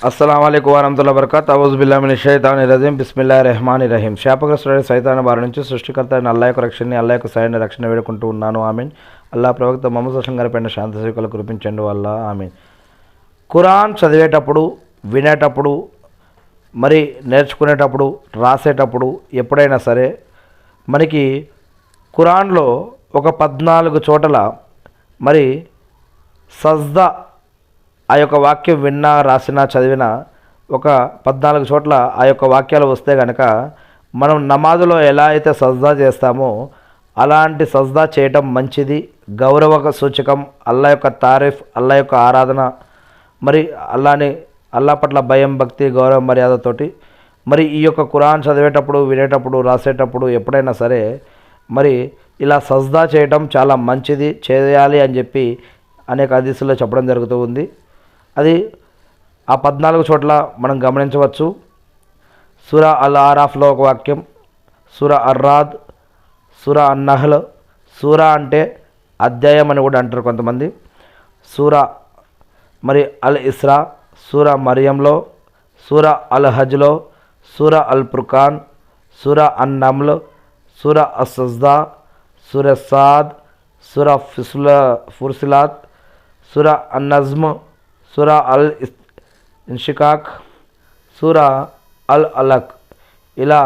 అస్సలాము అలైకుం వరహ్మతుల్లాహి వబరకాతుహు. అఊజు బిల్లాహి మినష్ షైతానిర్ రజీం. బిస్మిల్లాహిర్ రహమానిర్ రహీం. శాపగ్రస్తుడైన సైతాను బారి నుంచి సృష్టికర్త అయిన అల్లాహ్ యొక్క రక్షణని, అల్లాహ్ యొక్క సహాయాన్ని రక్షణ వేడుకుంటూ ఉన్నాను. ఆమీన్. అల్లాహ్ ప్రవక్త ముహమ్మద్ సల్లల్లాహు అలైహి వసల్లం గారి పైన శాంతి సుఖాలు కురిపించండి అల్లాహ్. ఆమీన్. ఖురాన్ చదివేటప్పుడు, వినేటప్పుడు, మరి నేర్చుకునేటప్పుడు, రాసేటప్పుడు ఎప్పుడైనా సరే మనకి ఖురాన్లో ఒక 14 చోట్ల మరి సజ్దా ఆ యొక్క వాక్యం విన్నా, రాసినా, చదివినా ఒక 14 చోట్ల ఆ యొక్క వాక్యాలు వస్తే కనుక మనం నమాజులో ఎలా అయితే సజ్దా చేస్తామో అలాంటి సజ్దా చేయటం మంచిది, గౌరవ సూచకం. అల్లా యొక్క తారీఫ్, అల్లా యొక్క ఆరాధన, మరి అల్లా పట్ల భయం, భక్తి, గౌరవ మర్యాదతోటి మరి ఈ యొక్క ఖురాన్ చదివేటప్పుడు, వినేటప్పుడు, రాసేటప్పుడు ఎప్పుడైనా సరే మరి ఇలా సజ్దా చేయటం చాలా మంచిది, చేయాలి అని చెప్పి అనేక హదీసుల్లో చెప్పడం జరుగుతూ ఉంది. అది ఆ 14 చోట్ల మనం గమనించవచ్చు. సూరా అల్ ఆరాఫ్లో ఒక వాక్యం, సూరా అర్రాద్, సూరా అన్నహల్, సూరా అంటే అధ్యాయం అని కూడా అంటారు కొంతమంది, సూరా మరి అల్ ఇస్రా, సూరా మరియంలో, సూరా అల్ హజ్లో, సూరా అల్ ఫుర్ఖాన్, సూరా అన్ నమ్ల్, సూరా అస్-సజ్దా, సూరా సాద్, సూరా ఫుర్సిలాత్, సూరా అన్ నజ్మ్, సూరా అల్ ఇన్షికాక్, సూరా అల్ అలక్. ఇలా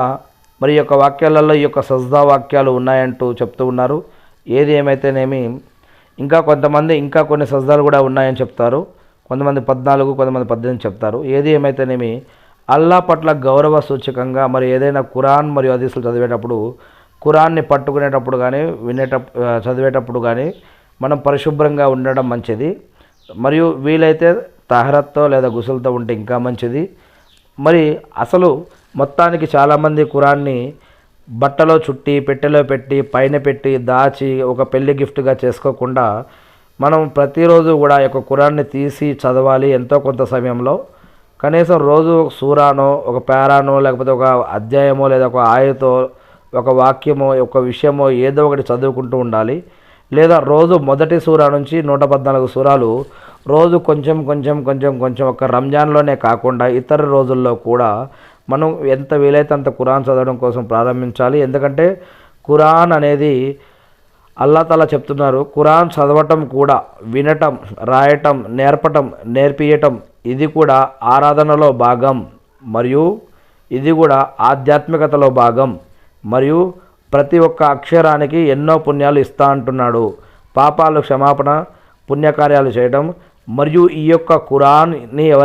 మరి యొక్క వాక్యాలలో ఈ యొక్క సజ్దా వాక్యాలు ఉన్నాయంటూ చెప్తూ ఉన్నారు. ఏది ఏమైతేనేమి ఇంకా కొంతమంది ఇంకా కొన్ని సజ్దాలు కూడా ఉన్నాయని చెప్తారు. కొంతమంది 14, కొంతమంది 18 చెప్తారు. ఏది ఏమైతేనేమి అల్లా పట్ల గౌరవ సూచకంగా మరి ఏదైనా ఖురాన్ మరియు హదీసులు చదివేటప్పుడు, ఖురాన్ని పట్టుకునేటప్పుడు కానీ, చదివేటప్పుడు కానీ మనం పరిశుభ్రంగా ఉండడం మంచిది. మరియు వీలైతే తహరత్తో లేదా గుసులతో ఉంటే ఇంకా మంచిది. మరి అసలు మొత్తానికి చాలామంది ఖురాన్ని బట్టలో చుట్టి, పెట్టెలో పెట్టి, పైన పెట్టి, దాచి ఒక పెళ్లి గిఫ్ట్గా చేసుకోకుండా మనం ప్రతిరోజు కూడా ఒక ఖురాన్ని తీసి చదవాలి. ఎంతో కొంత సమయంలో కనీసం రోజు ఒక సూరానో, ఒక పారానో, లేకపోతే ఒక అధ్యాయమో, లేదా ఒక ఆయతో, ఒక వాక్యమో, ఒక విషయమో ఏదో ఒకటి చదువుకుంటూ ఉండాలి. లేదా రోజు మొదటి సూరా నుంచి 114 సూరాలు రోజు కొంచెం ఒక రంజాన్లోనే కాకుండా ఇతర రోజుల్లో కూడా మనం ఎంత వీలైతే అంత ఖురాన్ చదవడం కోసం ప్రారంభించాలి. ఎందుకంటే ఖురాన్ అనేది అల్లా తాలా చెప్తున్నారు, ఖురాన్ చదవటం కూడా, వినటం, రాయటం, నేర్పటం, నేర్పియటం ఇది కూడా ఆరాధనలో భాగం, మరియు ఇది కూడా ఆధ్యాత్మికతలో భాగం. మరియు ప్రతి ఒక్క అక్షరానికి ఎన్నో పుణ్యాలు ఇస్తా అంటున్నాడు. పాపాలు క్షమాపణ, పుణ్యకార్యాలు చేయడం. మరియు ఈ యొక్క ఖురాన్ని ఎవరైతే